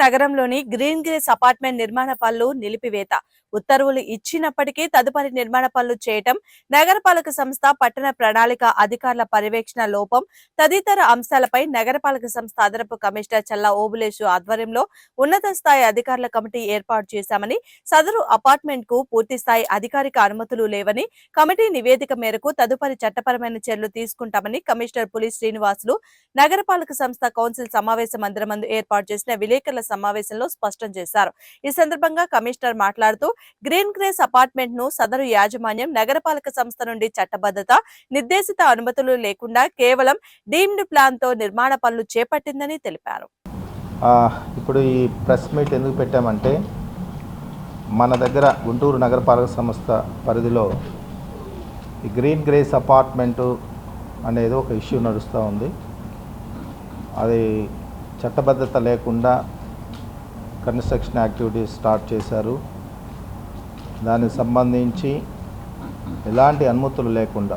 నగరంలోని green grace apartment నిర్మాణ పనులు నిలిపివేత. ఉత్తర్వులు ఇచ్చినప్పటికీ తదుపరి నిర్మాణ పనులు చేయటం, నగరపాలక సంస్థ పట్టణ ప్రణాళిక అధికారుల పర్యవేక్షణ లోపం తదితర అంశాలపై నగరపాలక సంస్థ అదనపు కమిషనర్ చల్లా ఓబులేషు ఆధ్వర్యంలో ఉన్నత స్థాయి అధికారుల కమిటీ ఏర్పాటు చేశామని, సదరు అపార్ట్మెంట్ కు పూర్తిస్థాయి అధికారిక అనుమతులు లేవని, కమిటీ నివేదిక మేరకు తదుపరి చట్టపరమైన చర్యలు తీసుకుంటామని కమిషనర్ పులి శ్రీనివాసులు నగరపాలక సంస్థ కౌన్సిల్ సమావేశ మందిరమందు ఏర్పాటు చేసిన విలేకరుల సమావేశంలో స్పష్టం చేశారు. ఈ సందర్భంగా కమిషనర్ మాట్లాడుతూ గ్రీన్ గ్రేస్ అపార్ట్మెంట్ ను సదరు యాజమాన్యం నగరపాలక సంస్థ నుండి చట్టబద్ధత, నిర్దేశిత అనుమతులు లేకుండా కేవలం డీమ్డ్ ప్లాన్ తో నిర్మాణ పనులు చేపట్టిందని తెలిపారు. ఇప్పుడు ఈ ప్రెస్ మీట్ ఎందుకు పెట్టామంటే, మన దగ్గర గుంటూరు నగరపాలక సంస్థ పరిధిలో ఈ గ్రీన్ గ్రేస్ అపార్ట్మెంటు అనేది ఒక ఇష్యూ నడుస్తూ ఉంది. అది చట్టబద్ధత లేకుండా కన్స్ట్రక్షన్ యాక్టివిటీస్ స్టార్ట్ చేశారు. దానికి సంబంధించి ఎలాంటి అనుమతులు లేకుండా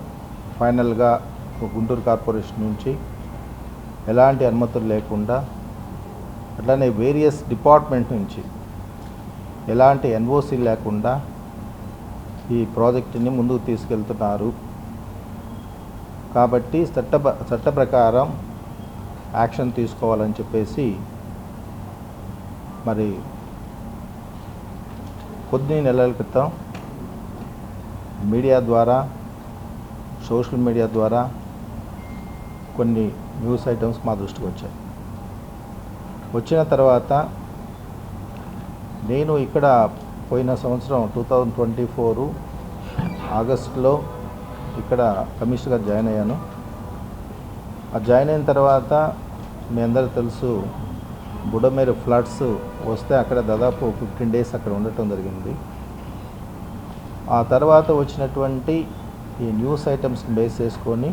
ఫైనల్గా గుంటూరు కార్పొరేషన్ నుంచి ఎలాంటి అనుమతులు లేకుండా, అట్లనే వేరియస్ డిపార్ట్మెంట్ నుంచి ఎలాంటి ఎన్ఓసి లేకుండా ఈ ప్రాజెక్టుని ముందుకు తీసుకెళ్తున్నారు. కాబట్టి చట్ట ప్రకారం యాక్షన్ తీసుకోవాలని చెప్పేసి మరి కొద్ది నెలల క్రితం మీడియా ద్వారా, సోషల్ మీడియా ద్వారా కొన్ని న్యూస్ ఐటమ్స్ మా దృష్టికి వచ్చాయి. వచ్చిన తర్వాత నేను ఇక్కడ పోయిన సంవత్సరం 2024 ఆగస్టులో ఇక్కడ కమిషనర్గా జాయిన్ అయ్యాను. ఆ జాయిన్ అయిన తర్వాత మీ అందరికీ తెలుసు, బుడమేరు ఫ్లడ్స్ వస్తే అక్కడ దాదాపు 15 days అక్కడ ఉండటం జరిగింది. ఆ తర్వాత వచ్చినటువంటి ఈ న్యూస్ ఐటమ్స్ని బేస్ చేసుకొని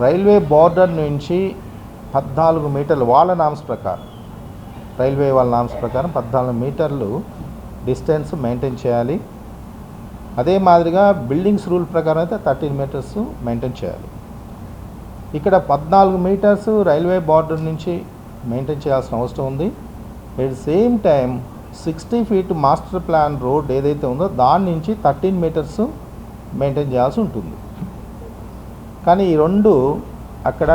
రైల్వే బార్డర్ నుంచి 14 మీటర్లు వాళ్ళ నామ్స్ ప్రకారం, రైల్వే వాళ్ళ నామ్స్ ప్రకారం 14 మీటర్లు డిస్టెన్స్ మెయింటైన్ చేయాలి. అదే మాదిరిగా బిల్డింగ్స్ రూల్ ప్రకారం అయితే 13 meters మెయింటైన్ చేయాలి. ఇక్కడ 14 meters రైల్వే బార్డర్ నుంచి మెయింటైన్ చేయాల్సిన అవసరం ఉంది. At the same time 60 feet master plan road ఏదైతే ఉందో దాని నుంచి 13 meters మెయింటైన్ చేయాల్సి ఉంటుంది. కానీ ఈ రెండు అక్కడ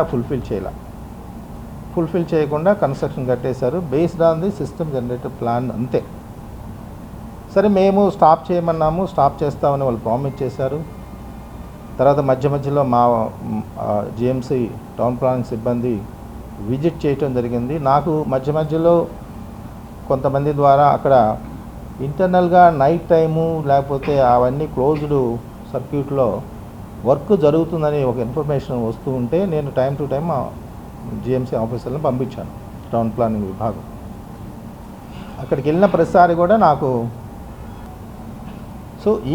ఫుల్ఫిల్ చేయకుండా కన్స్ట్రక్షన్ కట్టేశారు. Based on the system generator plan అంతే. సరే, మేము స్టాప్ చేయమన్నాము, స్టాప్ చేస్తామని వాళ్ళు ప్రామిస్ చేశారు. తర్వాత మధ్యలో మా జిఎంసి టౌన్ ప్లానింగ్ సిబ్బంది విజిట్ చేయటం జరిగింది. నాకు మధ్యలో కొంతమంది ద్వారా అక్కడ ఇంటర్నల్గా నైట్ టైము లేకపోతే అవన్నీ క్లోజ్డ్ సర్క్యూట్లో వర్క్ జరుగుతుందని ఒక ఇన్ఫర్మేషన్ వస్తూ ఉంటే నేను టైం టు టైం జిఎంసి ఆఫీసర్లను పంపించాను, టౌన్ ప్లానింగ్ విభాగం. అక్కడికి వెళ్ళిన ప్రతిసారి కూడా నాకు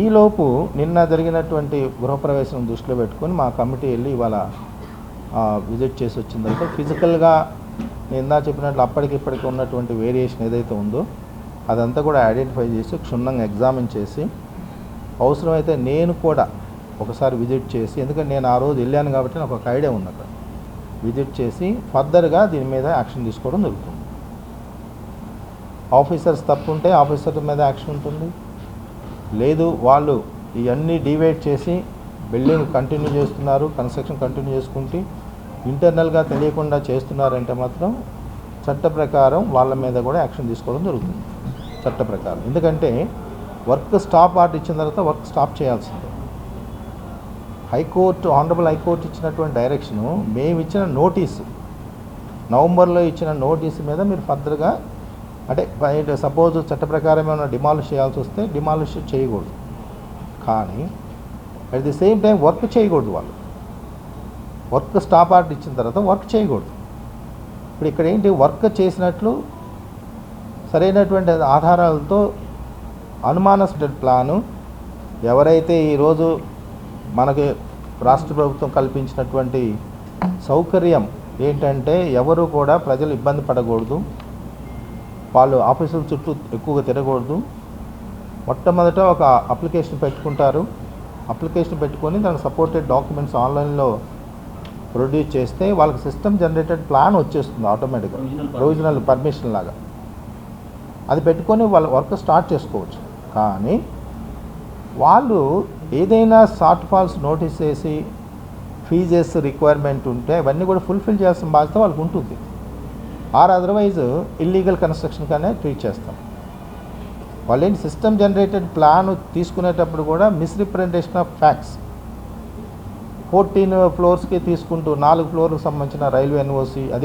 ఈలోపు నిన్న జరిగినటువంటి గృహప్రవేశం దృష్టిలో పెట్టుకొని మా కమిటీ వెళ్ళి ఇవాళ విజిట్ చేసి వచ్చిన తర్వాత ఫిజికల్గా నేను ఇందా చెప్పినట్లు అప్పటికిప్పటికి ఉన్నటువంటి వేరియేషన్ ఏదైతే ఉందో అదంతా కూడా ఐడెంటిఫై చేసి క్షుణ్ణంగా ఎగ్జామిన్ చేసి, అవసరమైతే నేను కూడా ఒకసారి విజిట్ చేసి, ఎందుకంటే నేను ఆ రోజు వెళ్ళాను కాబట్టి నాకు ఒక ఐడియా ఉంది, అక్కడ విజిట్ చేసి ఫర్దర్గా దీని మీద యాక్షన్ తీసుకోవడం జరుగుతుంది. ఆఫీసర్స్ తప్పు ఉంటే ఆఫీసర్ మీద యాక్షన్ ఉంటుంది. లేదు, వాళ్ళు ఇవన్నీ డివైడ్ చేసి బిల్డింగ్ కంటిన్యూ చేస్తున్నారు, కన్స్ట్రక్షన్ కంటిన్యూ చేసుకుంటూ ఇంటర్నల్గా తెలియకుండా చేస్తున్నారంటే మాత్రం చట్ట ప్రకారం వాళ్ళ మీద కూడా యాక్షన్ తీసుకోవడం జరుగుతుంది చట్ట ప్రకారం. ఎందుకంటే వర్క్ స్టాప్ ఆర్డర్ ఇచ్చిన తర్వాత వర్క్ స్టాప్ చేయాల్సిందే. ఆనరబుల్ హైకోర్టు ఇచ్చినటువంటి డైరెక్షను, మేము ఇచ్చిన నోటీసు, నవంబర్లో ఇచ్చిన నోటీసు మీద మీరు ఫర్దర్గా అంటే సపోజ్ చట్ట ప్రకారం ఏమైనా డిమాలిష్ చేయాల్సి వస్తే డిమాలిష్ చేయకూడదు. కానీ at the same time work చేయకూడదు. వాళ్ళు వర్క్ స్టాప్ ఆర్డర్ ఇచ్చిన తర్వాత వర్క్ చేయకూడదు. ఇప్పుడు ఇక్కడ ఏంటి, వర్క్ చేసినట్లు సరైనటువంటి ఆధారాలతో అనుమానాస్పద ప్లాను ఎవరైతే ఈరోజు మనకి రాష్ట్ర ప్రభుత్వం కల్పించినటువంటి సౌకర్యం ఏంటంటే ఎవరు కూడా ప్రజలు ఇబ్బంది పడకూడదు, వాళ్ళు ఆఫీసుల చుట్టూ ఎక్కువగా తిరగకూడదు. మొట్టమొదట ఒక అప్లికేషన్ పెట్టుకుంటారు. అప్లికేషన్ పెట్టుకొని దానికి సపోర్టెడ్ డాక్యుమెంట్స్ ఆన్లైన్లో ప్రొడ్యూస్ చేస్తే వాళ్ళకి సిస్టమ్ జనరేటెడ్ ప్లాన్ వచ్చేస్తుంది ఆటోమేటిక్గా, ప్రొవిజనల్ పర్మిషన్ లాగా. అది పెట్టుకొని వాళ్ళ వర్క్ స్టార్ట్ చేసుకోవచ్చు. కానీ వాళ్ళు ఏదైనా షార్ట్ ఫాల్స్ నోటీస్ చేసి ఫీజెస్ రిక్వైర్మెంట్ ఉంటే అవన్నీ కూడా ఫుల్ఫిల్ చేయాల్సిన బాధ్యత వాళ్ళకు ఉంటుంది. ఆర్ అదర్వైజ్ ఇల్లీగల్ కన్స్ట్రక్షన్ కానీ ట్రీట్ చేస్తాం. వాళ్ళు ఏంటి సిస్టమ్ జనరేటెడ్ ప్లాన్ తీసుకునేటప్పుడు కూడా మిస్రిప్రజెంటేషన్ ఆఫ్ ఫ్యాక్ట్స్, 14 ఫ్లోర్స్కి తీసుకుంటూ 4 ఫ్లోర్కి సంబంధించిన రైల్వే ఎన్ఓసి అది